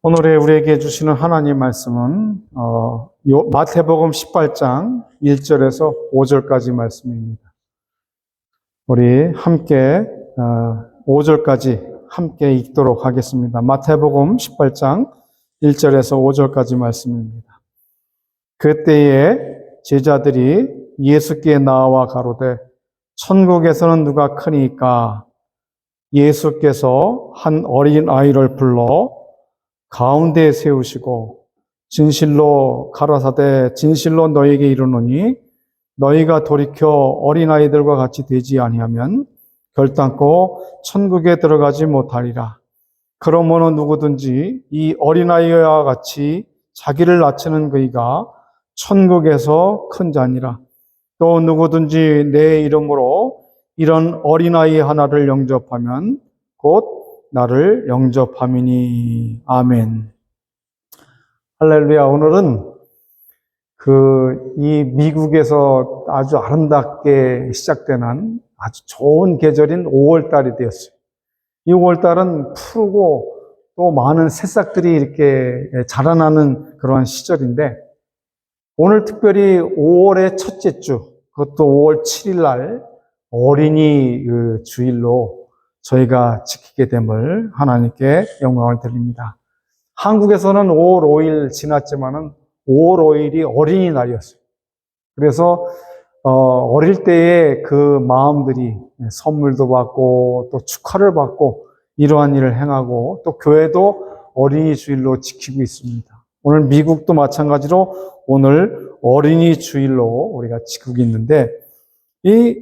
오늘의 우리에게 주시는 하나님 말씀은 마태복음 18장 1절에서 5절까지 말씀입니다. 우리 함께 5절까지 함께 읽도록 하겠습니다. 마태복음 18장 1절에서 5절까지 말씀입니다. 그때에 제자들이 예수께 나와 가로되 천국에서는 누가 크니까? 예수께서 한 어린 아이를 불러 가운데에 세우시고 진실로 가라사대 진실로 너희에게 이르노니 너희가 돌이켜 어린아이들과 같이 되지 아니하면 결단코 천국에 들어가지 못하리라. 그러므로 누구든지 이 어린아이와 같이 자기를 낮추는 그이가 천국에서 큰 자니라. 또 누구든지 내 이름으로 이런 어린아이 하나를 영접하면 곧 나를 영접함이니. 아멘. 할렐루야. 오늘은 이 미국에서 아주 아름답게 시작되는 아주 좋은 계절인 5월달이 되었어요. 이 5월달은 푸르고 또 많은 새싹들이 이렇게 자라나는 그런 시절인데, 오늘 특별히 5월의 첫째 주, 그것도 5월 7일 날 어린이 주일로 저희가 지키게 됨을 하나님께 영광을 드립니다. 한국에서는 5월 5일 지났지만은 5월 5일이 어린이날이었어요. 그래서 어릴 때의 그 마음들이 선물도 받고 또 축하를 받고 이러한 일을 행하고 또 교회도 어린이 주일로 지키고 있습니다. 오늘 미국도 마찬가지로 오늘 어린이 주일로 우리가 지키고 있는데, 이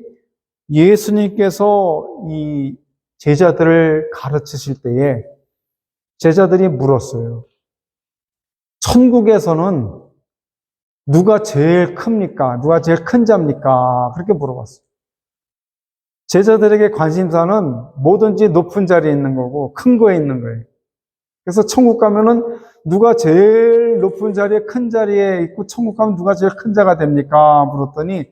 예수님께서 이 제자들을 가르치실 때에 제자들이 물었어요. 천국에서는 누가 제일 큽니까? 누가 제일 큰 자입니까? 그렇게 물어봤어요. 제자들에게 관심사는 뭐든지 높은 자리에 있는 거고 큰 거에 있는 거예요. 그래서 천국 가면은 누가 제일 높은 자리에 큰 자리에 있고 천국 가면 누가 제일 큰 자가 됩니까? 물었더니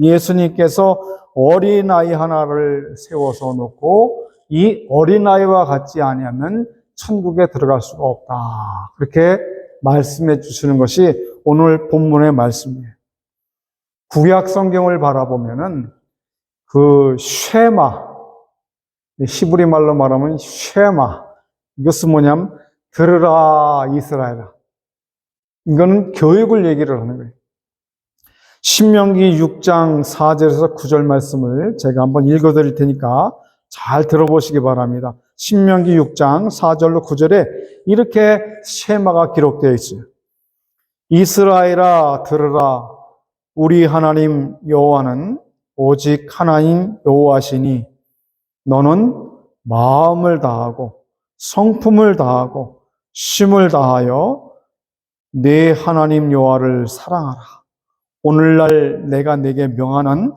예수님께서 어린아이 하나를 세워서 놓고 이 어린아이와 같지 아니하면 천국에 들어갈 수가 없다. 그렇게 말씀해 주시는 것이 오늘 본문의 말씀이에요. 구약 성경을 바라보면은 그 쉐마, 히브리 말로 말하면 쉐마, 이것은 뭐냐면 들으라 이스라엘아. 이거는 교육을 얘기를 하는 거예요. 신명기 6장 4절에서 9절 말씀을 제가 한번 읽어드릴 테니까 잘 들어보시기 바랍니다. 신명기 6장 4절로 9절에 이렇게 쉐마가 기록되어 있어요. 이스라엘아 들으라. 우리 하나님 여호와는 오직 하나님 여호와시니 너는 마음을 다하고 성품을 다하고 쉼을 다하여 내 하나님 여호와를 사랑하라. 오늘날 내가 내게 명하는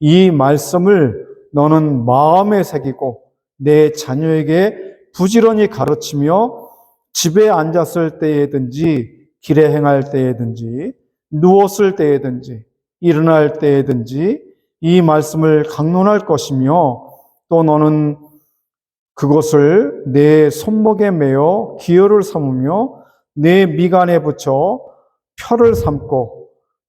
이 말씀을 너는 마음에 새기고 내 자녀에게 부지런히 가르치며 집에 앉았을 때에든지 길에 행할 때에든지 누웠을 때에든지 일어날 때에든지 이 말씀을 강론할 것이며, 또 너는 그것을 내 손목에 매어 기호를 삼으며 내 미간에 붙여 표를 삼고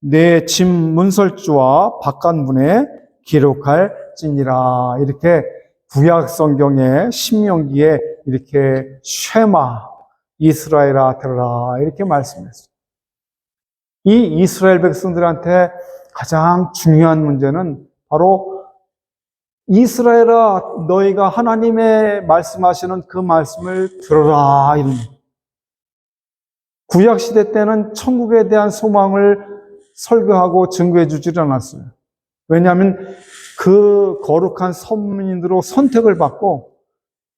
내 집 문설주와 바깥문에 기록할지니라. 이렇게 구약 성경의 신명기에 이렇게 쉐마 이스라엘아 들으라 이렇게 말씀했어요. 이 이스라엘 백성들한테 가장 중요한 문제는 바로 이스라엘아 너희가 하나님의 말씀하시는 그 말씀을 들어라 이런 거예요. 구약 시대 때는 천국에 대한 소망을 설교하고 증거해 주질 않았어요. 왜냐하면 그 거룩한 선민으로 선택을 받고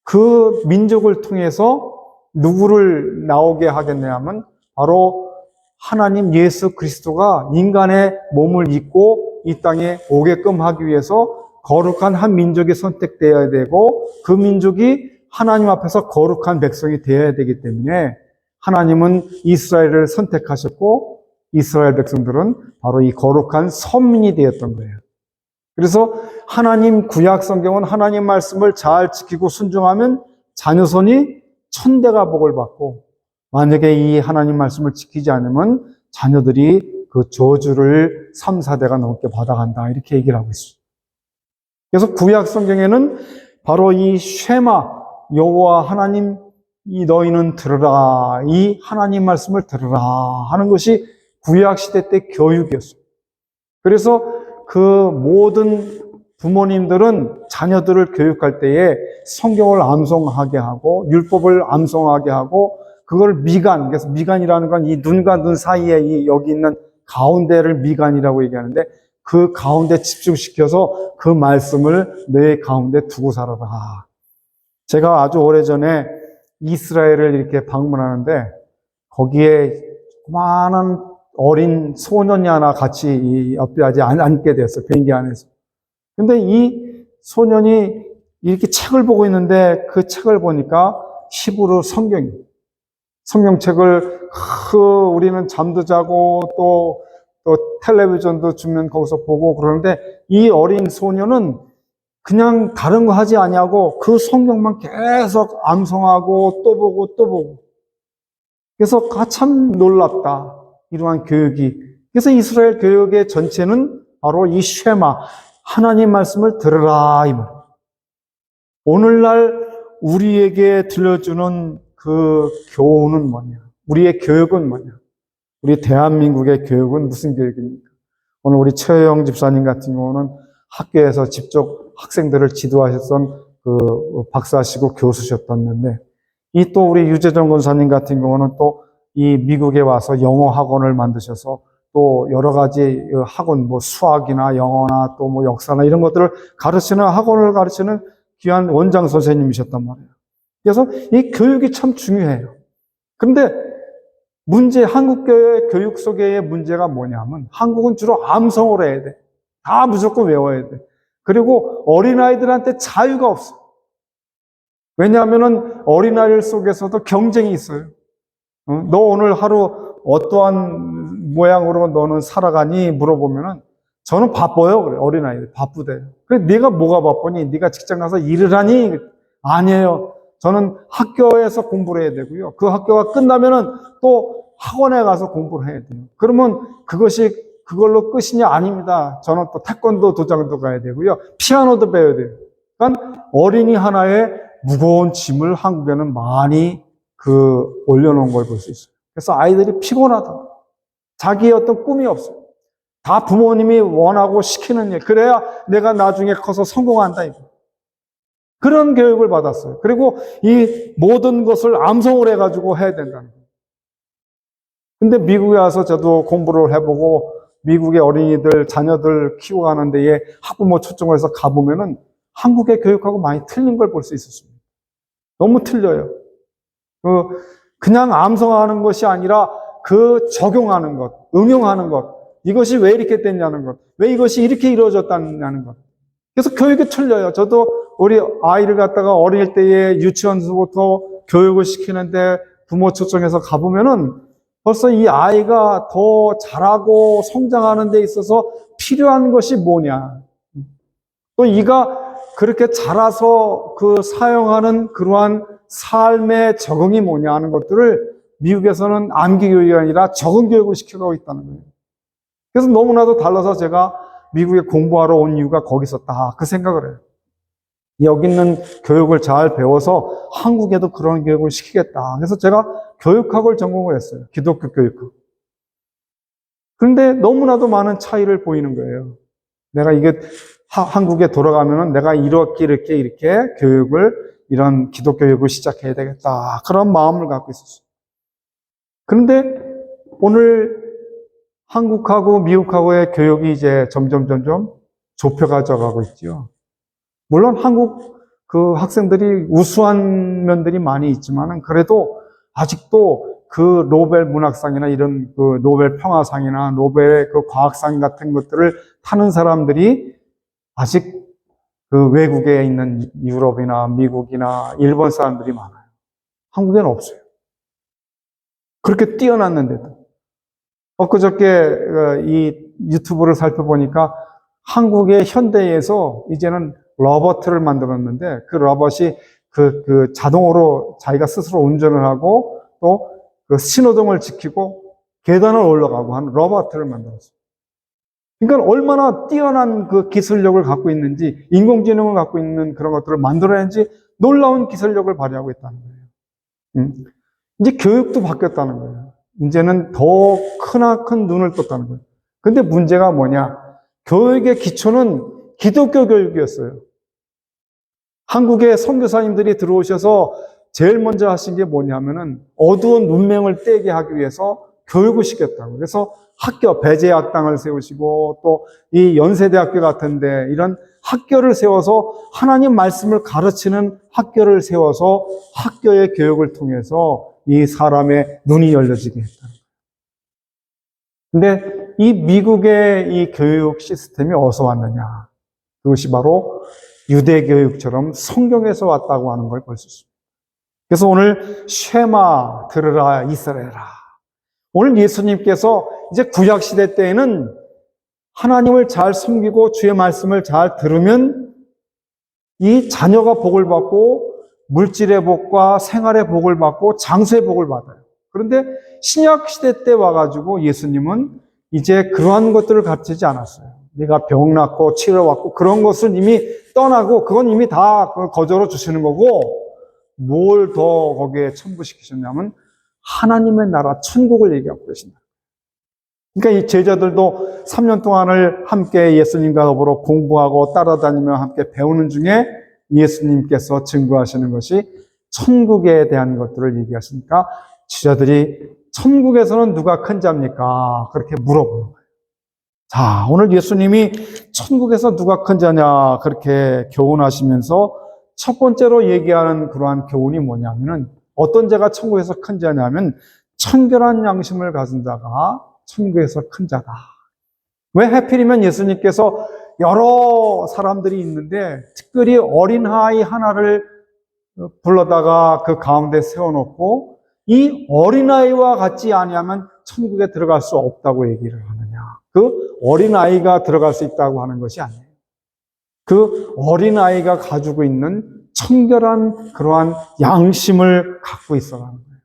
그 민족을 통해서 누구를 나오게 하겠냐 하면 바로 하나님 예수 그리스도가 인간의 몸을 입고 이 땅에 오게끔 하기 위해서 거룩한 한 민족이 선택되어야 되고 그 민족이 하나님 앞에서 거룩한 백성이 되어야 되기 때문에 하나님은 이스라엘을 선택하셨고 이스라엘 백성들은 바로 이 거룩한 선민이 되었던 거예요. 그래서 하나님 구약 성경은 하나님 말씀을 잘 지키고 순종하면 자녀손이 천대가 복을 받고 만약에 이 하나님 말씀을 지키지 않으면 자녀들이 그 저주를 3, 4대가 넘게 받아간다. 이렇게 얘기를 하고 있어요. 그래서 구약 성경에는 바로 이 쉐마, 여호와 하나님, 이 너희는 들으라, 이 하나님 말씀을 들으라 하는 것이 구약 시대 때 교육이었어요. 그래서 그 모든 부모님들은 자녀들을 교육할 때에 성경을 암송하게 하고 율법을 암송하게 하고 그걸 미간, 그래서 미간이라는 건 이 눈과 눈 사이에 이 여기 있는 가운데를 미간이라고 얘기하는데 그 가운데 집중시켜서 그 말씀을 내 가운데 두고 살아라. 제가 아주 오래전에 이스라엘을 이렇게 방문하는데 거기에 많은 어린 소년이 하나 같이 이 옆에 아직 앉게 됐어요. 비행기 안에서. 근데 이 소년이 이렇게 책을 보고 있는데 그 책을 보니까 히브리 성경책을 우리는 잠도 자고 또 텔레비전도 주면 거기서 보고 그러는데 이 어린 소년은 그냥 다른 거 하지 아니하고 그 성경만 계속 암송하고 또 보고 또 보고. 그래서 참 놀랍다. 이러한 교육이. 그래서 이스라엘 교육의 전체는 바로 이 쉐마, 하나님 말씀을 들으라 이 말. 오늘날 우리에게 들려주는 그 교훈은 뭐냐? 우리의 교육은 뭐냐? 우리 대한민국의 교육은 무슨 교육입니까? 오늘 우리 최영 집사님 같은 경우는 학교에서 직접 학생들을 지도하셨던 그 박사시고 교수셨었는데 이 또 우리 유재정 권사님 같은 경우는 또 이 미국에 와서 영어 학원을 만드셔서 또 여러 가지 학원, 뭐 수학이나 영어나 또 뭐 역사나 이런 것들을 가르치는 학원을 가르치는 귀한 원장 선생님이셨단 말이에요. 그래서 이 교육이 참 중요해요. 그런데 한국교회 교육 속의 문제가 뭐냐면 한국은 주로 암송을 해야 돼. 다 무조건 외워야 돼. 그리고 어린아이들한테 자유가 없어. 왜냐하면 어린아이들 속에서도 경쟁이 있어요. 너 오늘 하루 어떠한 모양으로 너는 살아가니? 물어보면은 저는 바빠요. 그래. 어린아이들 바쁘대. 그래, 네가 뭐가 바쁘니? 네가 직장 가서 일을 하니? 아니에요. 저는 학교에서 공부를 해야 되고요. 그 학교가 끝나면은 또 학원에 가서 공부를 해야 돼요. 그러면 그걸로 끝이냐? 아닙니다. 저는 또 태권도 도장도 가야 되고요. 피아노도 배워야 돼요. 그러니까 어린이 하나에 무거운 짐을 한국에는 많이 올려놓은 걸 볼 수 있어요. 그래서 아이들이 피곤하다. 자기의 어떤 꿈이 없어요. 다 부모님이 원하고 시키는 일. 그래야 내가 나중에 커서 성공한다. 이거. 그런 교육을 받았어요. 그리고 이 모든 것을 암송을 해가지고 해야 된다는 거예요. 근데 미국에 와서 저도 공부를 해보고 미국의 어린이들, 자녀들 키워가는 데에 학부모 초청을 해서 가보면은 한국의 교육하고 많이 틀린 걸 볼 수 있었습니다. 너무 틀려요. 그냥 암송하는 것이 아니라 적용하는 것, 응용하는 것, 이것이 왜 이렇게 됐냐는 것, 왜 이것이 이렇게 이루어졌다는 것. 그래서 교육이 틀려요. 저도 우리 아이를 갖다가 어릴 때에 유치원서부터 교육을 시키는데 부모 초청해서 가보면은 벌써 이 아이가 더 잘하고 성장하는 데 있어서 필요한 것이 뭐냐. 또 이가 그렇게 자라서 사용하는 그러한 삶의 적응이 뭐냐 하는 것들을 미국에서는 암기 교육이 아니라 적응 교육을 시켜가고 있다는 거예요. 그래서 너무나도 달라서 제가 미국에 공부하러 온 이유가 거기 있었다. 그 생각을 해요. 여기 있는 교육을 잘 배워서 한국에도 그런 교육을 시키겠다. 그래서 제가 교육학을 전공을 했어요. 기독교 교육학. 그런데 너무나도 많은 차이를 보이는 거예요. 내가 이게 한국에 돌아가면은 내가 이렇게 교육을, 이런 기독교 교육을 시작해야 되겠다. 그런 마음을 갖고 있었어요. 그런데 오늘 한국하고 미국하고의 교육이 이제 점점 좁혀가져 가고 있죠. 물론 한국 학생들이 우수한 면들이 많이 있지만은 그래도 아직도 노벨 문학상이나 이런 노벨 평화상이나 노벨 과학상 같은 것들을 타는 사람들이 아직 외국에 있는 유럽이나 미국이나 일본 사람들이 많아요. 한국에는 없어요. 그렇게 뛰어났는데도. 엊그저께 이 유튜브를 살펴보니까 한국의 현대에서 이제는 로봇을 만들었는데 그 로봇이 자동으로 자기가 스스로 운전을 하고 또 그 신호등을 지키고 계단을 올라가고 하는 로봇을 만들었어요. 그러니까 얼마나 뛰어난 그 기술력을 갖고 있는지, 인공지능을 갖고 있는 그런 것들을 만들어낸지 놀라운 기술력을 발휘하고 있다는 거예요. 이제 교육도 바뀌었다는 거예요. 이제는 더 크나큰 눈을 떴다는 거예요. 근데 문제가 뭐냐? 교육의 기초는 기독교 교육이었어요. 한국에 선교사님들이 들어오셔서 제일 먼저 하신 게 뭐냐면은 어두운 문맹을 떼게 하기 위해서 교육을 시켰다고. 그래서 학교, 배제학당을 세우시고 또 이 연세대학교 같은데 이런 학교를 세워서 하나님 말씀을 가르치는 학교를 세워서 학교의 교육을 통해서 이 사람의 눈이 열려지게 했다는 거예요. 근데 이 미국의 이 교육 시스템이 어디서 왔느냐? 그것이 바로 유대 교육처럼 성경에서 왔다고 하는 걸 볼 수 있습니다. 그래서 오늘 쉐마 들으라 이스라엘아. 오늘 예수님께서 이제 구약시대 때에는 하나님을 잘 섬기고 주의 말씀을 잘 들으면 이 자녀가 복을 받고 물질의 복과 생활의 복을 받고 장수의 복을 받아요. 그런데 신약시대 때 와가지고 예수님은 이제 그러한 것들을 가르치지 않았어요. 네가 병 낫고 치료받고 그런 것은 이미 떠나고 그건 이미 다 거저로 주시는 거고 뭘 더 거기에 첨부시키셨냐면 하나님의 나라 천국을 얘기하고 계신다. 그러니까 이 제자들도 3년 동안을 함께 예수님과 더불어 공부하고 따라다니며 함께 배우는 중에 예수님께서 증거하시는 것이 천국에 대한 것들을 얘기하시니까 제자들이 천국에서는 누가 큰 자입니까? 그렇게 물어보는 거예요. 자, 오늘 예수님이 천국에서 누가 큰 자냐 그렇게 교훈하시면서 첫 번째로 얘기하는 그러한 교훈이 뭐냐면은 어떤 자가 천국에서 큰 자냐면 청결한 양심을 가진 자가 천국에서 큰 자다. 왜 하필이면 예수님께서 여러 사람들이 있는데 특별히 어린아이 하나를 불러다가 그 가운데 세워놓고 이 어린아이와 같지 아니하면 천국에 들어갈 수 없다고 얘기를 하느냐. 그 어린아이가 들어갈 수 있다고 하는 것이 아니에요. 그 어린아이가 가지고 있는 청결한 그러한 양심을 갖고 있어라는 거예요.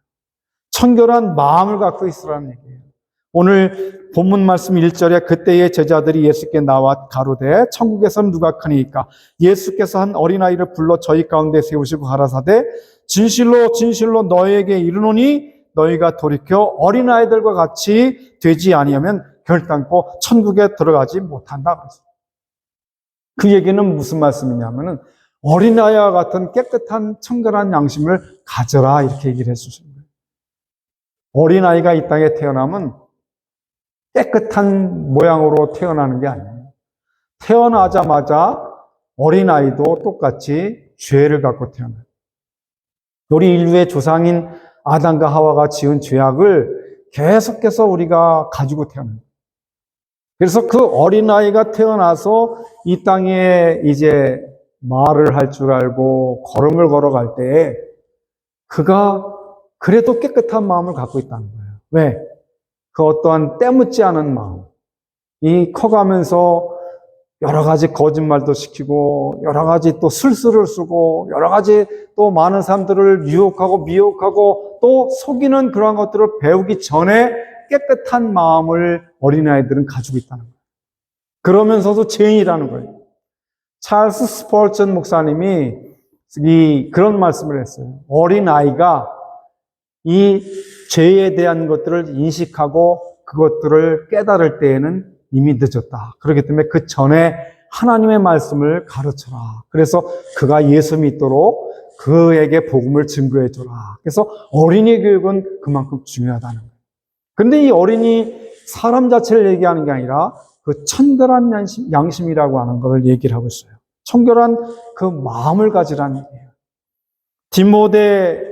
청결한 마음을 갖고 있으라는 얘기예요. 오늘 본문 말씀 1절에 그때의 제자들이 예수께 나와 가로되 천국에서는 누가 크니까 예수께서 한 어린아이를 불러 저희 가운데 세우시고 가라사대 진실로 진실로 너희에게 이르노니 너희가 돌이켜 어린아이들과 같이 되지 아니하면 결단코 천국에 들어가지 못한다 그랬어요. 그 얘기는 무슨 말씀이냐면은 어린아이와 같은 깨끗한 청결한 양심을 가져라 이렇게 얘기를 해주신 거예요. 어린아이가 이 땅에 태어나면 깨끗한 모양으로 태어나는 게 아니에요. 태어나자마자 어린아이도 똑같이 죄를 갖고 태어나요. 우리 인류의 조상인 아담과 하와가 지은 죄악을 계속해서 우리가 가지고 태어나요. 그래서 그 어린아이가 태어나서 이 땅에 이제 말을 할 줄 알고 걸음을 걸어갈 때에 그가 그래도 깨끗한 마음을 갖고 있다는 거예요. 왜? 그 어떠한 때묻지 않은 마음. 이 커가면서 여러 가지 거짓말도 시키고 여러 가지 또 술수를 쓰고 여러 가지 또 많은 사람들을 유혹하고 미혹하고 또 속이는 그러한 것들을 배우기 전에 깨끗한 마음을 어린아이들은 가지고 있다는 거예요. 그러면서도 죄인이라는 거예요. 찰스 스펄전 목사님이 그런 말씀을 했어요. 어린아이가 이 죄에 대한 것들을 인식하고 그것들을 깨달을 때에는 이미 늦었다. 그렇기 때문에 그 전에 하나님의 말씀을 가르쳐라. 그래서 그가 예수 믿도록 그에게 복음을 증거해 줘라. 그래서 어린이 교육은 그만큼 중요하다는 거예요. 그런데 이 어린이 사람 자체를 얘기하는 게 아니라 그 청결한 양심이라고 하는 것을 얘기를 하고 있어요. 청결한 그 마음을 가지라는 얘기예요. 디모데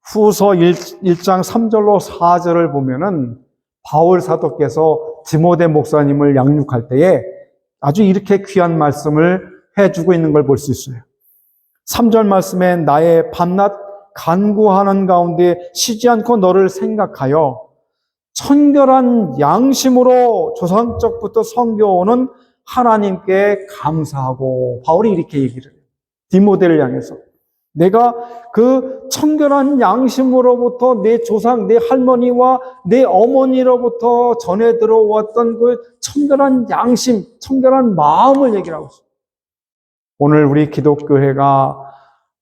후서 1장 3절로 4절을 보면은 바울 사도께서 디모데 목사님을 양육할 때에 아주 이렇게 귀한 말씀을 해주고 있는 걸 볼 수 있어요. 3절 말씀에 나의 밤낮 간구하는 가운데 쉬지 않고 너를 생각하여 청결한 양심으로 조상적부터 섬겨오는 하나님께 감사하고 바울이 이렇게 얘기를 해요. 디모데를 향해서 내가 그 청결한 양심으로부터 내 조상, 내 할머니와 내 어머니로부터 전해 들어왔던 그 청결한 양심, 청결한 마음을 얘기를 하고 있어요. 오늘 우리 기독교회가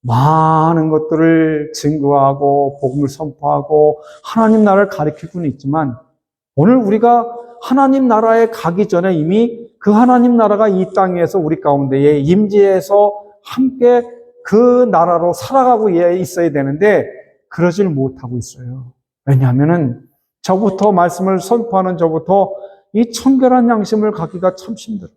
많은 것들을 증거하고 복음을 선포하고 하나님 나라를 가리키고는 있지만 오늘 우리가 하나님 나라에 가기 전에 이미 그 하나님 나라가 이 땅에서 우리 가운데에 임재해서 함께 그 나라로 살아가고 있어야 되는데 그러질 못하고 있어요. 왜냐하면은 저부터 말씀을 선포하는 저부터 이 청결한 양심을 갖기가 참 힘들어요.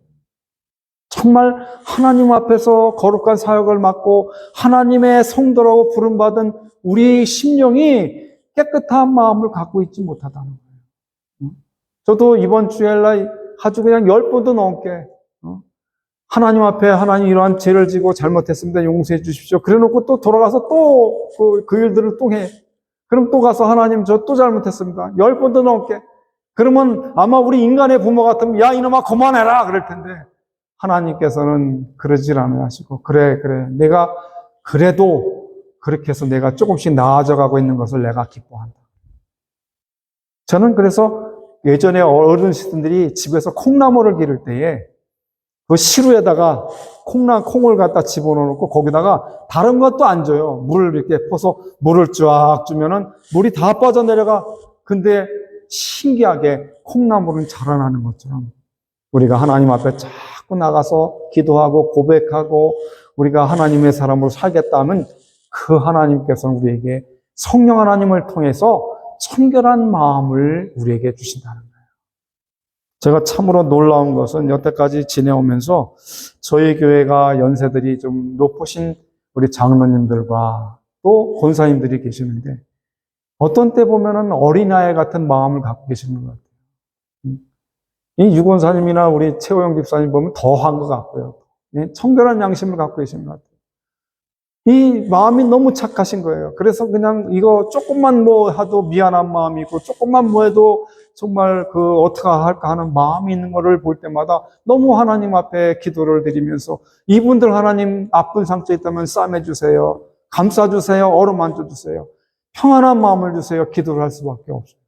정말 하나님 앞에서 거룩한 사역을 맡고 하나님의 성도라고 부름받은 우리 심령이 깨끗한 마음을 갖고 있지 못하다는 거예요. 저도 이번 주일날 아주 그냥 10번도 넘게 하나님 앞에 하나님 이러한 죄를 지고 잘못했습니다. 용서해 주십시오. 그래 놓고 또 돌아가서 또 그 일들을 또 해. 그럼 또 가서 하나님 저 또 잘못했습니다. 10번도 넘게. 그러면 아마 우리 인간의 부모 같으면 야 이놈아 그만해라 그럴 텐데 하나님께서는 그러질 않아요 하시고 그래 내가 그래도 그렇게 해서 내가 조금씩 나아져가고 있는 것을 내가 기뻐한다. 저는 그래서 예전에 어르신들이 집에서 콩나물을 기를 때에 그 시루에다가 콩을 갖다 집어넣고 거기다가 다른 것도 안 줘요. 물을 이렇게 퍼서 물을 쫙 주면은 물이 다 빠져내려가. 근데 신기하게 콩나물은 자라나는 것처럼 우리가 하나님 앞에 자꾸 나가서 기도하고 고백하고 우리가 하나님의 사람으로 살겠다 하면 그 하나님께서는 우리에게 성령 하나님을 통해서 청결한 마음을 우리에게 주신다는 거예요. 제가 참으로 놀라운 것은 여태까지 지내오면서 저희 교회가 연세들이 좀 높으신 우리 장로님들과 또 권사님들이 계시는데 어떤 때 보면은 어린아이 같은 마음을 갖고 계시는 것 같아요. 이 유권사님이나 우리 최호영 집사님 보면 더한 것 같고요. 청결한 양심을 갖고 계시는 것 같아요. 이 마음이 너무 착하신 거예요. 그래서 그냥 이거 조금만 뭐 해도 미안한 마음이고 조금만 뭐 해도 정말 그 어떻게 할까 하는 마음이 있는 거를 볼 때마다 너무 하나님 앞에 기도를 드리면서 이분들 하나님 아픈 상처 있다면 싸매주세요. 감싸주세요. 어루만져주세요. 평안한 마음을 주세요. 기도를 할 수밖에 없어요.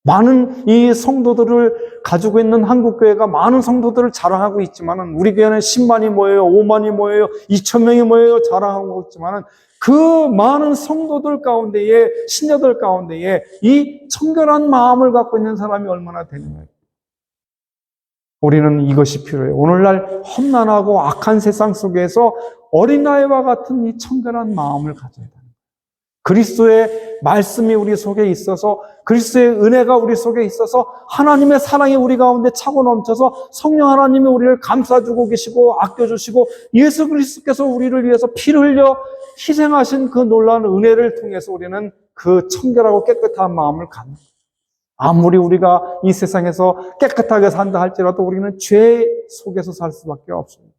많은 이 성도들을 가지고 있는 한국교회가 많은 성도들을 자랑하고 있지만은 우리 교회는 10만이 모여요, 5만이 모여요, 2,000명이 모여요 자랑하고 있지만은 그 많은 성도들 가운데에 신녀들 가운데에 이 청결한 마음을 갖고 있는 사람이 얼마나 되느냐. 우리는 이것이 필요해요. 오늘날 험난하고 악한 세상 속에서 어린아이와 같은 이 청결한 마음을 가져야 돼요. 그리스도의 말씀이 우리 속에 있어서 그리스도의 은혜가 우리 속에 있어서 하나님의 사랑이 우리 가운데 차고 넘쳐서 성령 하나님이 우리를 감싸주고 계시고 아껴주시고 예수 그리스도께서 우리를 위해서 피를 흘려 희생하신 그 놀라운 은혜를 통해서 우리는 그 청결하고 깨끗한 마음을 갖는 거예요. 아무리 우리가 이 세상에서 깨끗하게 산다 할지라도 우리는 죄 속에서 살 수밖에 없습니다.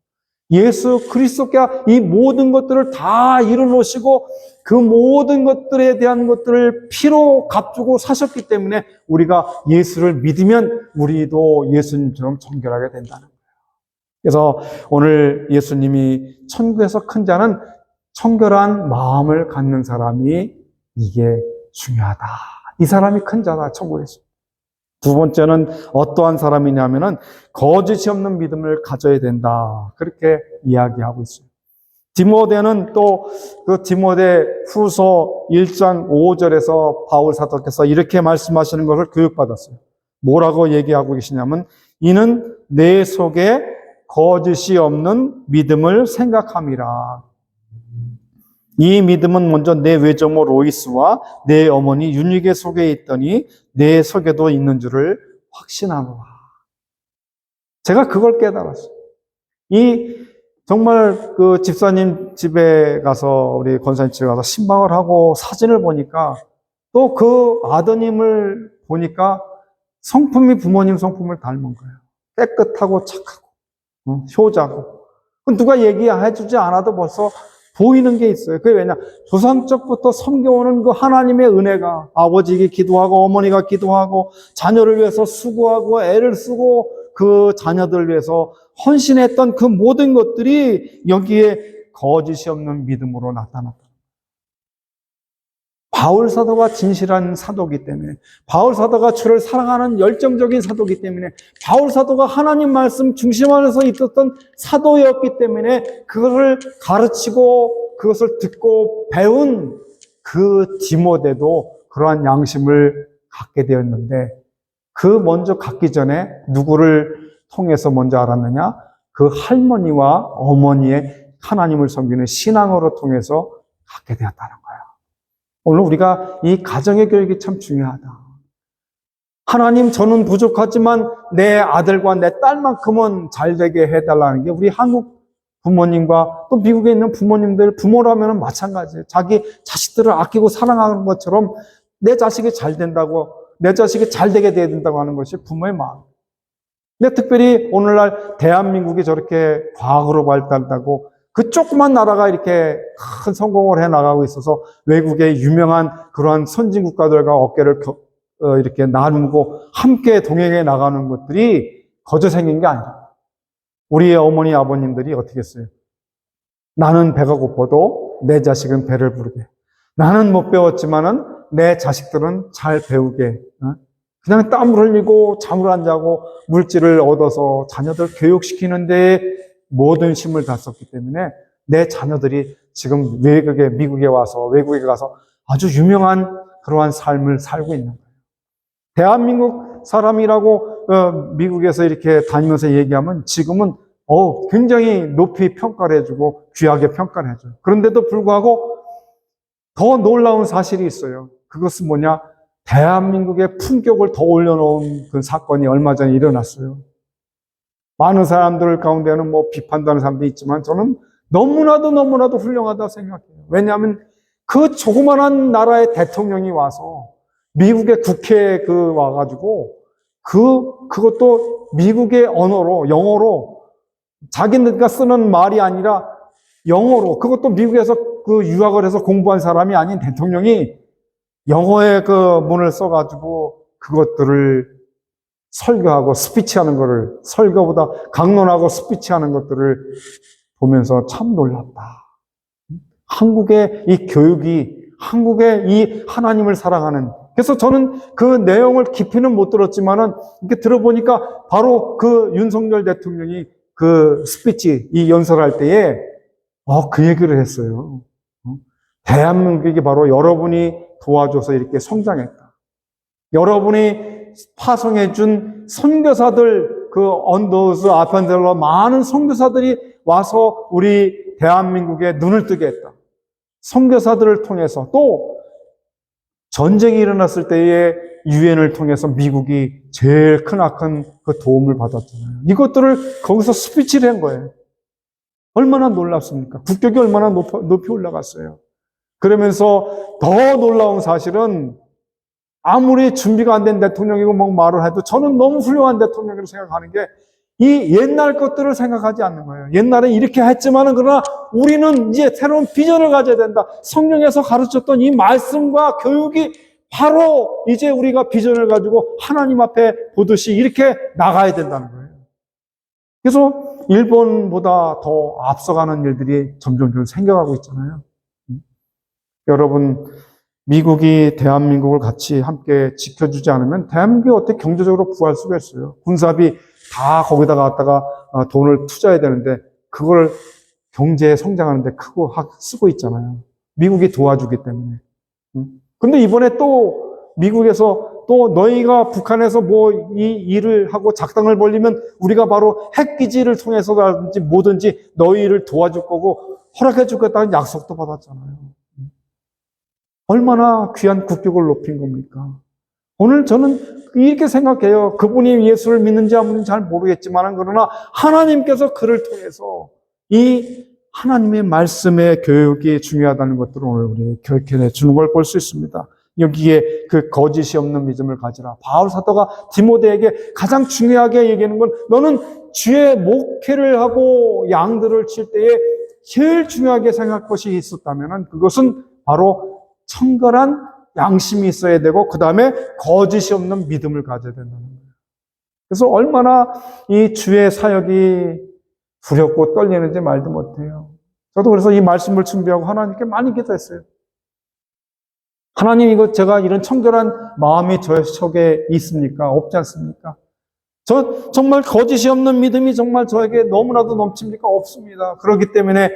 예수 그리스도께서 이 모든 것들을 다 이루놓으시고 그 모든 것들에 대한 것들을 피로 값주고 사셨기 때문에 우리가 예수를 믿으면 우리도 예수님처럼 청결하게 된다는 거예요. 그래서 오늘 예수님이 천국에서 큰 자는 청결한 마음을 갖는 사람이 이게 중요하다. 이 사람이 큰 자다, 천국에서. 두 번째는 어떠한 사람이냐면은 거짓이 없는 믿음을 가져야 된다. 그렇게 이야기하고 있어요. 디모데는 또 그 디모데 후서 1장 5절에서 바울 사도께서 이렇게 말씀하시는 것을 교육받았어요. 뭐라고 얘기하고 계시냐면 이는 내 속에 거짓이 없는 믿음을 생각함이라. 이 믿음은 먼저 내 외조모 로이스와 내 어머니 윤희계 속에 있더니 내 속에도 있는 줄을 확신하노라. 제가 그걸 깨달았어요. 정말 그 집사님 집에 가서 우리 권사님 집에 가서 신방을 하고 사진을 보니까 또 그 아드님을 보니까 성품이 부모님 성품을 닮은 거예요. 깨끗하고 착하고 효자고. 누가 얘기해 주지 않아도 벌써 보이는 게 있어요. 그게 왜냐? 조상적부터 섬겨오는 그 하나님의 은혜가 아버지가 기도하고 어머니가 기도하고 자녀를 위해서 수고하고 애를 쓰고 그 자녀들 위해서 헌신했던 그 모든 것들이 여기에 거짓이 없는 믿음으로 나타났다. 바울 사도가 진실한 사도이기 때문에, 바울 사도가 주를 사랑하는 열정적인 사도이기 때문에, 바울 사도가 하나님 말씀 중심 안에서 있었던 사도였기 때문에 그것을 가르치고 그것을 듣고 배운 그 디모데도 그러한 양심을 갖게 되었는데, 그 먼저 갖기 전에 누구를 통해서 먼저 알았느냐? 그 할머니와 어머니의 하나님을 섬기는 신앙으로 통해서 갖게 되었다는 거예요. 오늘 우리가 이 가정의 교육이 참 중요하다. 하나님, 저는 부족하지만 내 아들과 내 딸만큼은 잘 되게 해달라는 게 우리 한국 부모님과 또 미국에 있는 부모님들, 부모라면 마찬가지예요. 자기 자식들을 아끼고 사랑하는 것처럼 내 자식이 잘 된다고, 내 자식이 잘 되게 돼야 된다고 하는 것이 부모의 마음. 근데 특별히 오늘날 대한민국이 저렇게 과학으로 발달하고 그 조그만 나라가 이렇게 큰 성공을 해 나가고 있어서 외국의 유명한 그러한 선진 국가들과 어깨를 이렇게 나누고 함께 동행해 나가는 것들이 거저 생긴 게 아니라 우리의 어머니 아버님들이 어떻게 했어요? 나는 배가 고파도 내 자식은 배를 부르게. 나는 못 배웠지만은 내 자식들은 잘 배우게. 그냥 땀을 흘리고 잠을 안 자고 물질을 얻어서 자녀들 교육시키는 데 모든 힘을 다 썼기 때문에 내 자녀들이 지금 미국에 와서 외국에 가서 아주 유명한 그러한 삶을 살고 있는 거예요. 대한민국 사람이라고 미국에서 이렇게 다니면서 얘기하면 지금은 굉장히 높이 평가를 해주고 귀하게 평가를 해줘요. 그런데도 불구하고 더 놀라운 사실이 있어요. 그것은 뭐냐? 대한민국의 품격을 더 올려놓은 그 사건이 얼마 전에 일어났어요. 많은 사람들 가운데는 뭐 비판하는 사람도 있지만 저는 너무나도 훌륭하다고 생각해요. 왜냐하면 그 조그만한 나라의 대통령이 와서 미국의 국회에 와가지고 그것도 미국의 언어로, 영어로 자기네가 쓰는 말이 아니라 영어로, 그것도 미국에서 유학을 해서 공부한 사람이 아닌 대통령이 영어의 문을 써가지고 그것들을 설교하고 스피치하는 것을, 설교보다 강론하고 스피치하는 것들을 보면서 참 놀랍다. 한국의 이 교육이, 한국의 이 하나님을 사랑하는, 그래서 저는 그 내용을 깊이는 못 들었지만은 이렇게 들어보니까 바로 그 윤석열 대통령이 그 스피치, 이 연설할 때에 그 얘기를 했어요. 대한민국이 바로 여러분이 도와줘서 이렇게 성장했다. 여러분이 파송해준 선교사들, 언더스, 아펜델러 많은 선교사들이 와서 우리 대한민국에 눈을 뜨게 했다. 선교사들을 통해서 또 전쟁이 일어났을 때에 유엔을 통해서 미국이 제일 크나큰 그 도움을 받았잖아요. 이것들을 거기서 스피치를 한 거예요. 얼마나 놀랍습니까? 국격이 얼마나 높이 올라갔어요. 그러면서 더 놀라운 사실은 아무리 준비가 안 된 대통령이고 뭐 말을 해도 저는 너무 훌륭한 대통령이라고 생각하는 게 이 옛날 것들을 생각하지 않는 거예요. 옛날에 이렇게 했지만은 그러나 우리는 이제 새로운 비전을 가져야 된다. 성령에서 가르쳤던 이 말씀과 교육이 바로 이제 우리가 비전을 가지고 하나님 앞에 보듯이 이렇게 나가야 된다는 거예요. 그래서 일본보다 더 앞서가는 일들이 점점 생겨가고 있잖아요. 여러분, 미국이 대한민국을 같이 함께 지켜주지 않으면 대한민국이 어떻게 경제적으로 구할 수가 있어요? 군사비 다 거기다 갖다가 돈을 투자해야 되는데 그걸 경제 성장하는데 크고 쓰고 있잖아요. 미국이 도와주기 때문에. 근데 이번에 또 미국에서 또 너희가 북한에서 뭐 이 일을 하고 작당을 벌리면 우리가 바로 핵기지를 통해서라든지 뭐든지 너희를 도와줄 거고 허락해 주겠다는 약속도 받았잖아요. 얼마나 귀한 국격을 높인 겁니까? 오늘 저는 이렇게 생각해요. 그분이 예수를 믿는지 안 믿는지 잘 모르겠지만 그러나 하나님께서 그를 통해서 이 하나님의 말씀의 교육이 중요하다는 것들을 오늘 우리 교육해 주는 걸 볼 수 있습니다. 여기에 그 거짓이 없는 믿음을 가지라. 바울 사도가 디모데에게 가장 중요하게 얘기하는 건 너는 주의 목회를 하고 양들을 칠 때에 제일 중요하게 생각할 것이 있었다면 그것은 바로 청결한 양심이 있어야 되고 그 다음에 거짓이 없는 믿음을 가져야 된다는 거예요. 그래서 얼마나 이 주의 사역이 두렵고 떨리는지 말도 못해요. 저도 그래서 이 말씀을 준비하고 하나님께 많이 기도했어요. 하나님, 이거 제가 이런 청결한 마음이 저 속에 있습니까? 없지 않습니까? 저 정말 거짓이 없는 믿음이 정말 저에게 너무나도 넘칩니까? 없습니다. 그렇기 때문에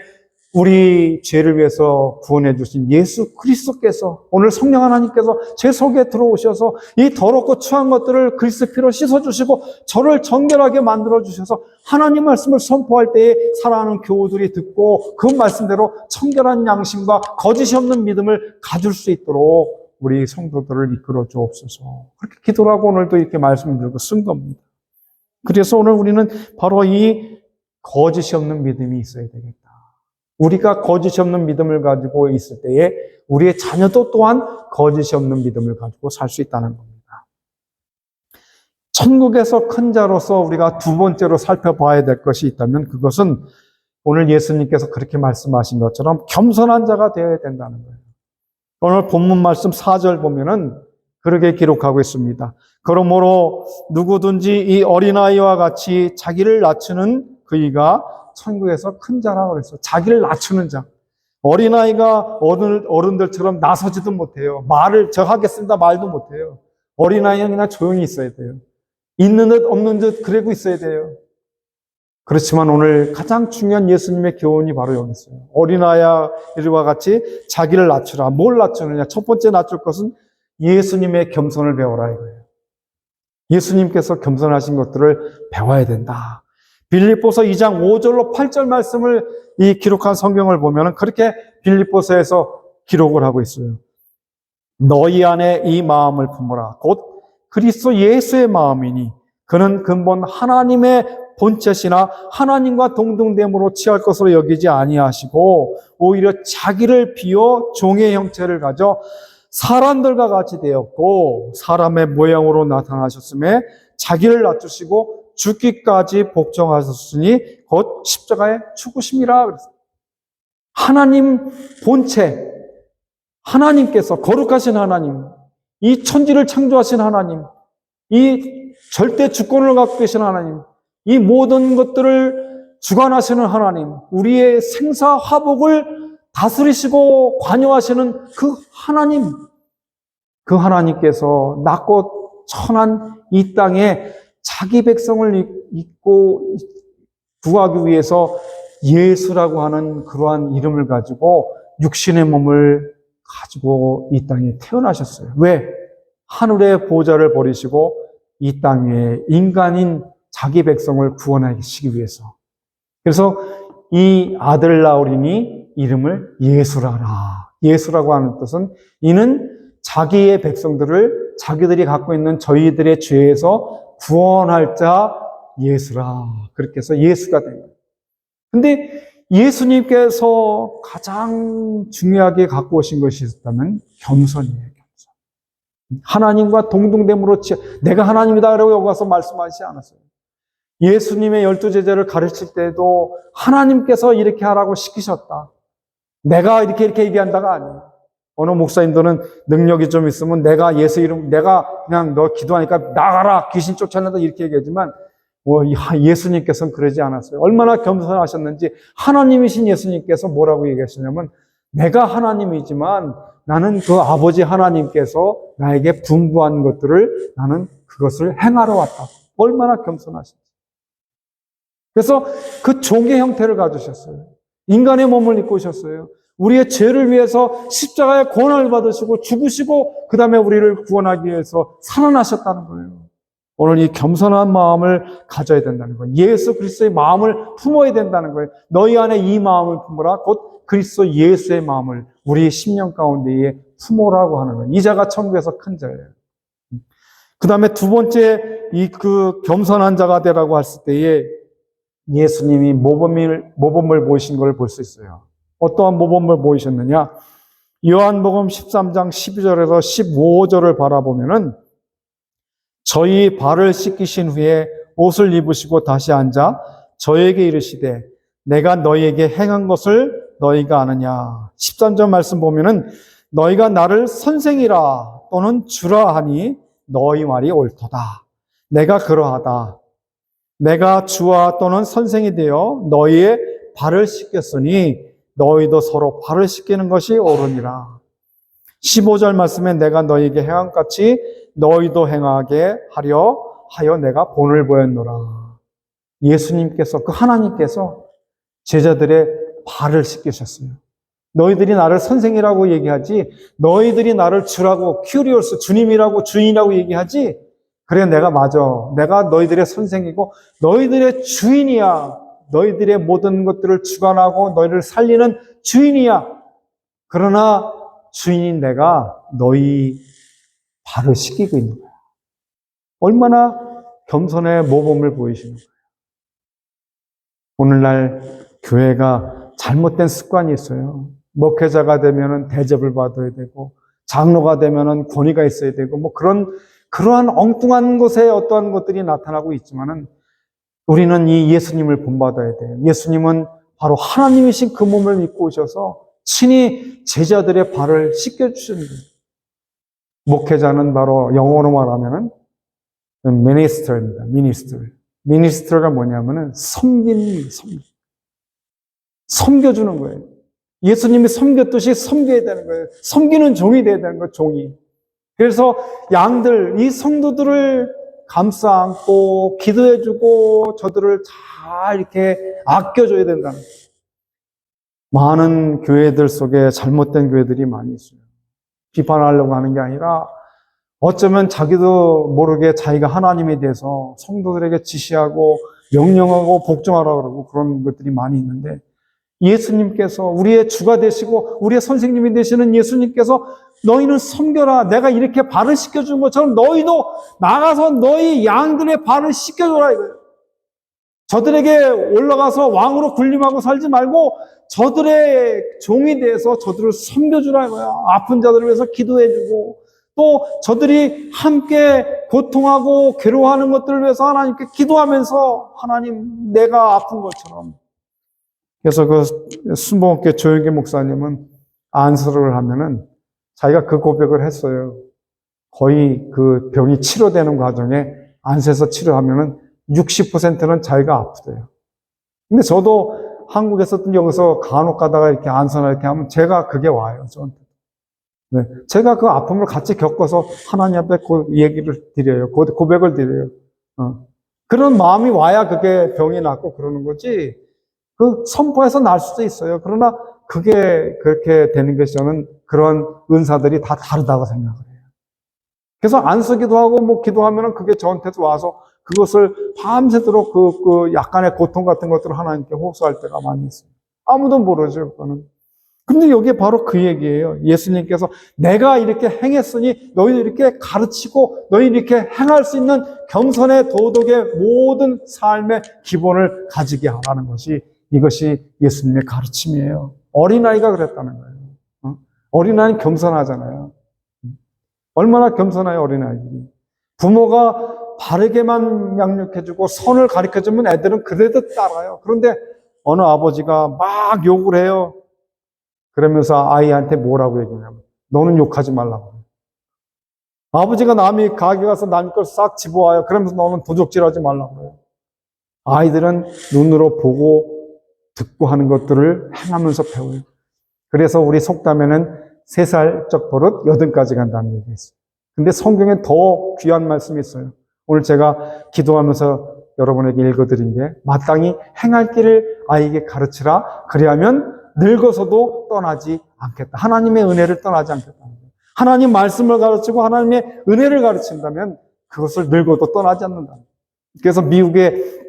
우리 죄를 위해서 구원해 주신 예수 그리스도께서, 오늘 성령 하나님께서 제 속에 들어오셔서 이 더럽고 추한 것들을 그리스도 피로 씻어주시고 저를 정결하게 만들어주셔서 하나님 말씀을 선포할 때에 사랑하는 교우들이 듣고 그 말씀대로 청결한 양심과 거짓이 없는 믿음을 가질 수 있도록 우리 성도들을 이끌어 주옵소서. 그렇게 기도를 하고 오늘도 이렇게 말씀을 들고 쓴 겁니다. 그래서 오늘 우리는 바로 이 거짓이 없는 믿음이 있어야 되겠다. 우리가 거짓이 없는 믿음을 가지고 있을 때에 우리의 자녀도 또한 거짓이 없는 믿음을 가지고 살 수 있다는 겁니다. 천국에서 큰 자로서 우리가 두 번째로 살펴봐야 될 것이 있다면 그것은 오늘 예수님께서 그렇게 말씀하신 것처럼 겸손한 자가 되어야 된다는 거예요. 오늘 본문 말씀 4절 보면은 그렇게 기록하고 있습니다. 그러므로 누구든지 이 어린아이와 같이 자기를 낮추는 그이가 천국에서 큰 자라고 그랬어요. 자기를 낮추는 자. 어린아이가 어른들처럼 나서지도 못해요. 말을 저 하겠습니다 말도 못해요. 어린아이는 그냥 조용히 있어야 돼요. 있는 듯 없는 듯 그러고 있어야 돼요. 그렇지만 오늘 가장 중요한 예수님의 교훈이 바로 여기 있어요. 어린아이와 같이 자기를 낮추라. 뭘 낮추느냐? 첫 번째 낮출 것은 예수님의 겸손을 배워라 이거예요. 예수님께서 겸손하신 것들을 배워야 된다. 빌립보서 2장 5절로 8절 말씀을 이 기록한 성경을 보면 그렇게 빌립보서에서 기록을 하고 있어요. 너희 안에 이 마음을 품어라. 곧 그리스도 예수의 마음이니 그는 근본 하나님의 본체시나 하나님과 동등됨으로 취할 것으로 여기지 아니하시고 오히려 자기를 비워 종의 형체를 가져 사람들과 같이 되었고 사람의 모양으로 나타나셨음에 자기를 낮추시고 죽기까지 복종하셨으니 곧 십자가에 죽으심이라 그랬어요. 하나님 본체, 하나님께서 거룩하신 하나님, 이 천지를 창조하신 하나님, 이 절대 주권을 갖고 계신 하나님, 이 모든 것들을 주관하시는 하나님, 우리의 생사화복을 다스리시고 관여하시는 그 하나님, 그 하나님께서 낮고 천한 이 땅에 자기 백성을 잊고 구하기 위해서 예수라고 하는 그러한 이름을 가지고 육신의 몸을 가지고 이 땅에 태어나셨어요. 왜? 하늘의 보좌를 버리시고 이 땅에 인간인 자기 백성을 구원하시기 위해서. 그래서 이 아들 나으리니 이름을 예수라라. 예수라고 하는 뜻은 이는 자기의 백성들을 자기들이 갖고 있는 저희들의 죄에서 구원할 자 예수라. 그렇게 해서 예수가 된 거예요. 근데 예수님께서 가장 중요하게 갖고 오신 것이 있었다면 겸손이에요. 겸손. 하나님과 동등됨으로 내가 하나님이다 라고 여기 와서 말씀하시지 않았어요. 예수님의 12제자를 가르칠 때도 하나님께서 이렇게 하라고 시키셨다. 내가 이렇게 얘기한다가 아니에요. 어느 목사님들은 능력이 좀 있으면 내가 예수 이름, 내가 그냥 너 기도하니까 나가라, 귀신 쫓아낸다 이렇게 얘기하지만 예수님께서는 그러지 않았어요. 얼마나 겸손하셨는지 하나님이신 예수님께서 뭐라고 얘기하시냐면 내가 하나님이지만 나는 그 아버지 하나님께서 나에게 분부한 것들을 나는 그것을 행하러 왔다. 얼마나 겸손하신지. 그래서 그 종의 형태를 가지셨어요. 인간의 몸을 입고 오셨어요. 우리의 죄를 위해서 십자가의 고난을 받으시고 죽으시고 그 다음에 우리를 구원하기 위해서 살아나셨다는 거예요. 오늘 이 겸손한 마음을 가져야 된다는 거예요. 예수 그리스도의 마음을 품어야 된다는 거예요. 너희 안에 이 마음을 품어라. 곧 그리스도 예수의 마음을 우리의 심령 가운데에 품어라고 하는 거예요. 이 자가 천국에서 큰 자예요. 그 다음에 두 번째 그 겸손한 자가 되라고 했을 때에 예수님이 모범을 보이신 걸 볼 수 있어요. 어떠한 모범을 보이셨느냐? 요한복음 13장 12절에서 15절을 바라보면은 저희 발을 씻기신 후에 옷을 입으시고 다시 앉아 저에게 이르시되 내가 너희에게 행한 것을 너희가 아느냐. 13절 말씀 보면은 너희가 나를 선생이라 또는 주라 하니 너희 말이 옳도다. 내가 그러하다. 내가 주와 또는 선생이 되어 너희의 발을 씻겼으니 너희도 서로 발을 씻기는 것이 옳으니라. 15절 말씀에 내가 너희에게 행한 것 같이 너희도 행하게 하려 하여 내가 본을 보였노라. 예수님께서, 그 하나님께서 제자들의 발을 씻기셨어요. 너희들이 나를 선생이라고 얘기하지, 너희들이 나를 주라고, 큐리오스, 주님이라고, 주인이라고 얘기하지, 그래, 내가 너희들의 선생이고 너희들의 주인이야. 너희들의 모든 것들을 주관하고 너희를 살리는 주인이야. 그러나 주인인 내가 너희 발을 씻기고 있는 거야. 얼마나 겸손의 모범을 보이시는 거예요. 오늘날 교회가 잘못된 습관이 있어요. 목회자가 되면은 대접을 받아야 되고, 장로가 되면은 권위가 있어야 되고, 뭐 그러한 엉뚱한 것에 어떠한 것들이 나타나고 있지만은, 우리는 이 예수님을 본받아야 돼요. 예수님은 바로 하나님이신 그 몸을 믿고 오셔서 친히 제자들의 발을 씻겨주시는 거예요. 목회자는 바로 영어로 말하면은 minister입니다. minister가 뭐냐면은 섬겨주는 거예요. 예수님이 섬겼듯이 섬겨야 되는 거예요. 섬기는 종이 돼야 되는 거예요, 종이. 그래서 양들, 이 성도들을 감싸 안고 기도해주고 저들을 잘 이렇게 아껴줘야 된다는 거예요. 많은 교회들 속에 잘못된 교회들이 많이 있어요. 비판하려고 하는 게 아니라 어쩌면 자기도 모르게 자기가 하나님에 대해서 성도들에게 지시하고 명령하고 복종하라고 그러고 그런 것들이 많이 있는데, 예수님께서 우리의 주가 되시고 우리의 선생님이 되시는 예수님께서 너희는 섬겨라. 내가 이렇게 발을 씻겨준 것처럼 너희도 나가서 너희 양들의 발을 씻겨줘라 이거예요. 저들에게 올라가서 왕으로 군림하고 살지 말고 저들의 종이 돼서 저들을 섬겨주라 이거야. 아픈 자들을 위해서 기도해주고, 또 저들이 함께 고통하고 괴로워하는 것들을 위해서 하나님께 기도하면서, 하나님 내가 아픈 것처럼. 그래서 그 순복음교회 조영기 목사님은 안수를 하면은 자기가 그 고백을 했어요. 거의 그 병이 치료되는 과정에 안수해서 치료하면은 60%는 자기가 아프대요. 근데 저도 한국에서든 여기서 간혹 가다가 이렇게 안수나 이렇게 하면 제가 그게 와요, 저한테. 네. 제가 그 아픔을 같이 겪어서 하나님 앞에 그 얘기를 드려요. 고백을 드려요. 그런 마음이 와야 그게 병이 낫고 그러는 거지, 그 선포해서 날 수도 있어요. 그러나 그게 그렇게 되는 것이 저는 그런 은사들이 다 다르다고 생각을 해요. 그래서 안수기도 하고 뭐 기도하면은 그게 저한테도 와서 그것을 밤새도록 그 약간의 고통 같은 것들을 하나님께 호소할 때가 많이 있어요. 아무도 모르죠, 그거는. 근데 여기 바로 그 얘기예요. 예수님께서 내가 이렇게 행했으니 너희도 이렇게 가르치고 너희 이렇게 행할 수 있는 겸손의 도덕의 모든 삶의 기본을 가지게 하라는 것이, 이것이 예수님의 가르침이에요. 어린아이가 그랬다는 거예요. 어린아이는 겸손하잖아요. 얼마나 겸손해요, 어린아이들이. 부모가 바르게만 양육해주고 선을 가르쳐주면 애들은 그래도 따라요. 그런데 어느 아버지가 막 욕을 해요. 그러면서 아이한테 뭐라고 얘기하냐면, 너는 욕하지 말라고. 아버지가 남이 가게 가서 남의 걸 싹 집어와요. 그러면서 너는 도적질하지 말라고 해요. 아이들은 눈으로 보고 듣고 하는 것들을 행하면서 배워요. 그래서 우리 속담에는 3살적 버릇 8가지 간다는 얘기가 있어요. 근데 성경에 더 귀한 말씀이 있어요. 오늘 제가 기도하면서 여러분에게 읽어드린 게, 마땅히 행할 길을 아이에게 가르치라. 그리하면 늙어서도 떠나지 않겠다. 하나님의 은혜를 떠나지 않겠다. 하나님 말씀을 가르치고 하나님의 은혜를 가르친다면 그것을 늙어도 떠나지 않는다. 그래서 미국의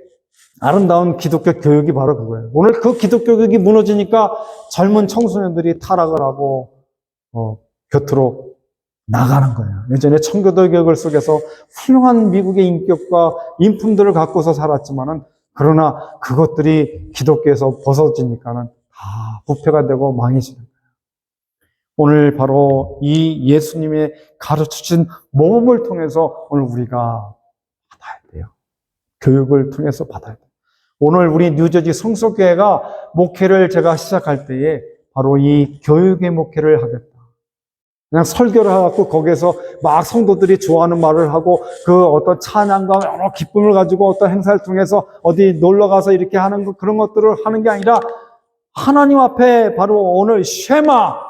아름다운 기독교 교육이 바로 그거예요. 오늘 그 기독교 교육이 무너지니까 젊은 청소년들이 타락을 하고 곁으로 나가는 거예요. 예전에 청교도 교육을 속에서 훌륭한 미국의 인격과 인품들을 갖고서 살았지만은, 그러나 그것들이 기독교에서 벗어지니까는 다 부패가 되고 망해지는 거예요. 오늘 바로 이 예수님의 가르쳐주신 모범을 통해서 오늘 우리가 받아야 돼요. 교육을 통해서 받아야 돼요. 오늘 우리 뉴저지 성소교회가 목회를 제가 시작할 때에 바로 이 교육의 목회를 하겠다. 그냥 설교를 하고 거기에서 막 성도들이 좋아하는 말을 하고 그 어떤 찬양과 여러 기쁨을 가지고 어떤 행사를 통해서 어디 놀러 가서 이렇게 하는 것, 그런 것들을 하는 게 아니라 하나님 앞에 바로 오늘 쉐마,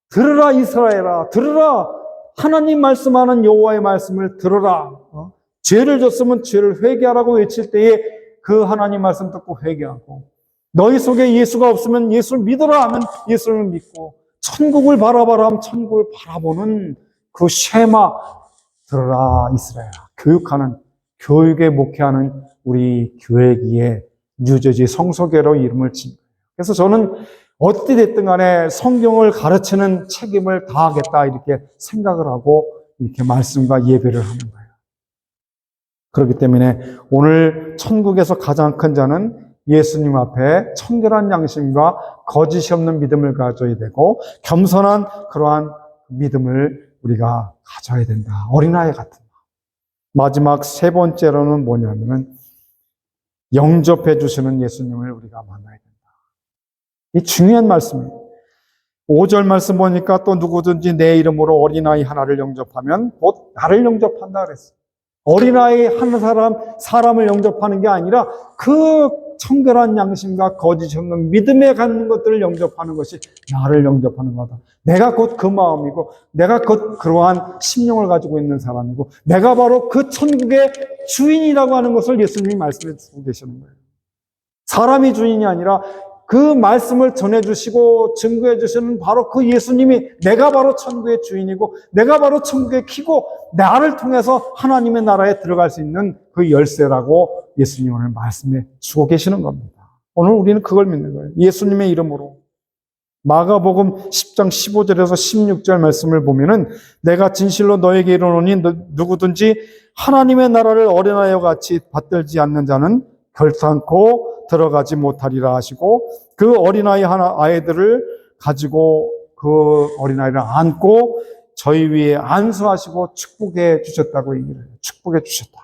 들으라 이스라엘아, 들으라, 하나님 말씀하는 여호와의 말씀을 들으라. 죄를 졌으면 죄를 회개하라고 외칠 때에 그 하나님 말씀 듣고 회개하고, 너희 속에 예수가 없으면 예수를 믿으라 하면 예수를 믿고, 천국을 바라봐라 하면 천국을 바라보는 그 쉐마, 들으라 이스라엘아, 교육하는, 교육에 목회하는 우리 교회기에 뉴저지 성서교로 이름을 진 거예요. 그래서 저는 어찌 됐든 간에 성경을 가르치는 책임을 다하겠다 이렇게 생각을 하고 이렇게 말씀과 예배를 하는 거예요. 그렇기 때문에 오늘 천국에서 가장 큰 자는 예수님 앞에 청결한 양심과 거짓이 없는 믿음을 가져야 되고, 겸손한 그러한 믿음을 우리가 가져야 된다. 어린아이 같은 마지막 세 번째로는 뭐냐면은 영접해 주시는 예수님을 우리가 만나야 된다. 이 중요한 말씀이에요. 5절 말씀 보니까 또 누구든지 내 이름으로 어린아이 하나를 영접하면 곧 나를 영접한다 그랬어요. 어린아이 한 사람을 영접하는 게 아니라 그 청결한 양심과 거짓이 없는 믿음에 갖는 것들을 영접하는 것이 나를 영접하는 거다. 내가 곧 그 마음이고, 내가 곧 그러한 심령을 가지고 있는 사람이고, 내가 바로 그 천국의 주인이라고 하는 것을 예수님이 말씀해 주고 계시는 거예요. 사람이 주인이 아니라 그 말씀을 전해주시고 증거해 주시는 바로 그 예수님이 내가 바로 천국의 주인이고, 내가 바로 천국의 키고, 나를 통해서 하나님의 나라에 들어갈 수 있는 그 열쇠라고 예수님 오늘 말씀해 주고 계시는 겁니다. 오늘 우리는 그걸 믿는 거예요. 예수님의 이름으로. 마가복음 10장 15절에서 16절 말씀을 보면은 내가 진실로 너에게 이르노니 누구든지 하나님의 나라를 어린아이와 같이 받들지 않는 자는 결탄코 들어가지 못하리라 하시고, 그 어린아이 아이들을 가지고 그 어린아이를 안고 저희 위에 안수하시고 축복해 주셨다고 얘기를 해요. 축복해 주셨다.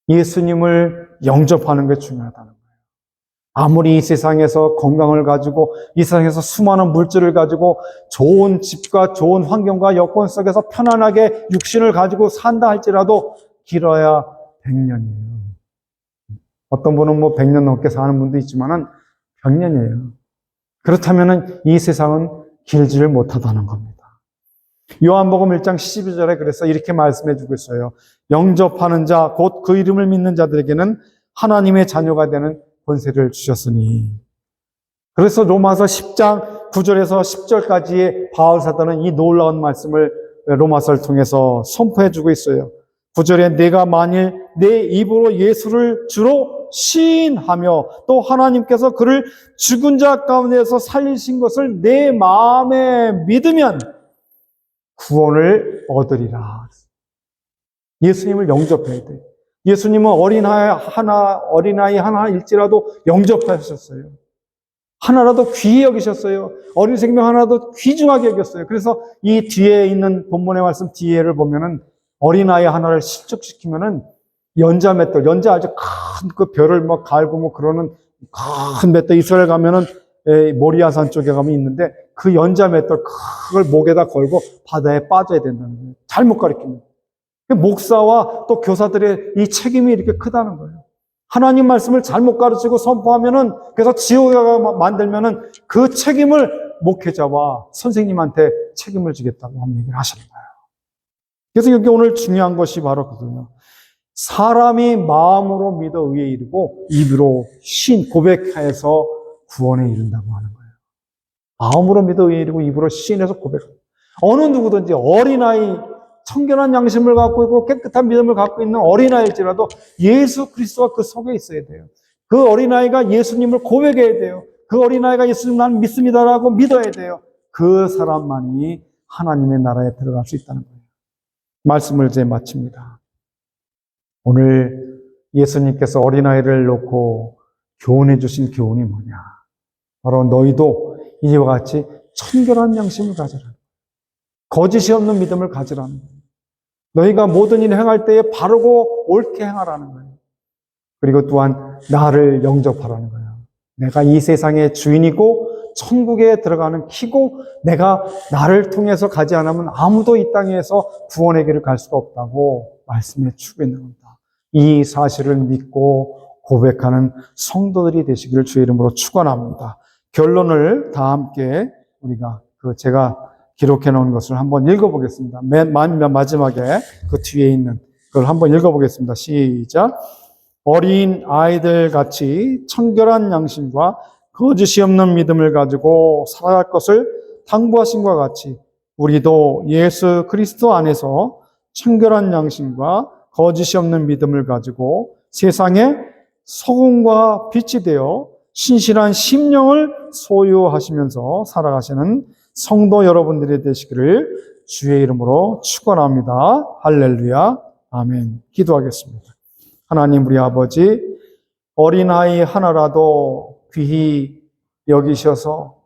예수님을 영접하는 게 중요하다는 거예요. 아무리 이 세상에서 건강을 가지고, 이 세상에서 수많은 물질을 가지고 좋은 집과 좋은 환경과 여건 속에서 편안하게 육신을 가지고 산다 할지라도 길어야 100년이에요. 어떤 분은 100년 넘게 사는 분도 있지만은 100년이에요. 그렇다면은 이 세상은 길지를 못하다는 겁니다. 요한복음 1장 12절에 그래서 이렇게 말씀해 주고 있어요. 영접하는 자, 곧 그 이름을 믿는 자들에게는 하나님의 자녀가 되는 권세를 주셨으니. 그래서 로마서 10장 9절에서 10절까지의 바울 사도는 이 놀라운 말씀을 로마서를 통해서 선포해 주고 있어요. 9절에 내가 만일 내 입으로 예수를 주로 시인하며 또 하나님께서 그를 죽은 자 가운데서 살리신 것을 내 마음에 믿으면 구원을 얻으리라. 예수님을 영접해야 돼. 예수님은 어린아이 하나일지라도 영접하셨어요. 하나라도 귀히 여기셨어요. 어린 생명 하나도 귀중하게 여겼어요. 그래서 이 뒤에 있는 본문의 말씀 뒤에를 보면은 어린아이 하나를 실족시키면은 연자 맷돌, 연자 아주 큰 그 별을 막 갈고 그러는 큰 맷돌, 이스라엘 가면은 모리아산 쪽에 가면 있는데 그 연자 맷돌 그걸 목에다 걸고 바다에 빠져야 된다는 거예요. 잘못 가르치면. 목사와 또 교사들의 이 책임이 이렇게 크다는 거예요. 하나님 말씀을 잘못 가르치고 선포하면은, 그래서 지옥에 만들면은 그 책임을 목회자와 선생님한테 책임을 지겠다고 한 얘기를 하시는 거예요. 그래서 여기 오늘 중요한 것이 바로 그거예요. 사람이 마음으로 믿어 의에 이르고 입으로 고백해서 구원에 이른다고 하는 거예요. 마음으로 믿어 의에 이르고 입으로 시인해서 고백합니다. 어느 누구든지 어린아이, 청결한 양심을 갖고 있고 깨끗한 믿음을 갖고 있는 어린아이일지라도 예수 그리스도가 그 속에 있어야 돼요. 그 어린아이가 예수님을 고백해야 돼요. 그 어린아이가 예수님 나는 믿습니다라고 믿어야 돼요. 그 사람만이 하나님의 나라에 들어갈 수 있다는 거예요. 말씀을 이제 마칩니다. 오늘 예수님께서 어린아이를 놓고 교훈해 주신 교훈이 뭐냐? 바로 너희도 이와 같이 청결한 양심을 가져라. 거짓이 없는 믿음을 가지라는 거예요. 너희가 모든 일을 행할 때에 바르고 옳게 행하라는 거예요. 그리고 또한 나를 영접하라는 거예요. 내가 이 세상의 주인이고 천국에 들어가는 키고, 내가 나를 통해서 가지 않으면 아무도 이 땅에서 구원의 길을 갈 수가 없다고 말씀해 주고 있는 겁니다. 이 사실을 믿고 고백하는 성도들이 되시기를 주의 이름으로 축원합니다. 결론을 다 함께 우리가 제가 기록해 놓은 것을 한번 읽어보겠습니다. 맨 마지막에 그 뒤에 있는 그걸 한번 읽어보겠습니다. 시작. 어린 아이들 같이 청결한 양심과 거짓이 없는 믿음을 가지고 살아갈 것을 당부하신 것 같이 우리도 예수 그리스도 안에서 청결한 양심과 거짓이 없는 믿음을 가지고 세상에 소금과 빛이 되어 신실한 심령을 소유하시면서 살아가시는 성도 여러분들이 되시기를 주의 이름으로 축원합니다. 할렐루야. 아멘. 기도하겠습니다. 하나님 우리 아버지, 어린아이 하나라도 귀히 여기셔서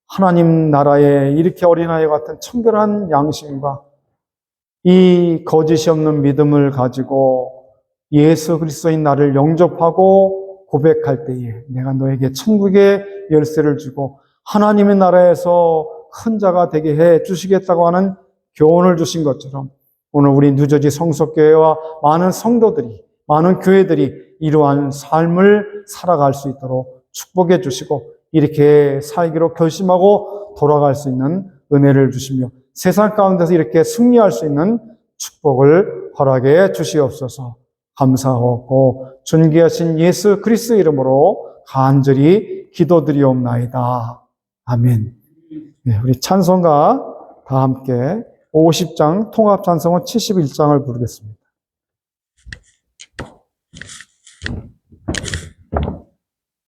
하나님 나라에 이렇게 어린아이 같은 청결한 양심과 이 거짓이 없는 믿음을 가지고 예수 그리스도인 나를 영접하고 고백할 때에 내가 너에게 천국의 열쇠를 주고 하나님의 나라에서 큰 자가 되게 해 주시겠다고 하는 교훈을 주신 것처럼 오늘 우리 뉴저지 성석교회와 많은 성도들이, 많은 교회들이 이러한 삶을 살아갈 수 있도록 축복해 주시고 이렇게 살기로 결심하고 돌아갈 수 있는 은혜를 주시며 세상 가운데서 이렇게 승리할 수 있는 축복을 허락해 주시옵소서. 감사하고 존귀하신 예수 그리스도 이름으로 간절히 기도드리옵나이다. 아멘. 네, 우리 찬송가 다 함께 50장 통합 찬송은 71장을 부르겠습니다.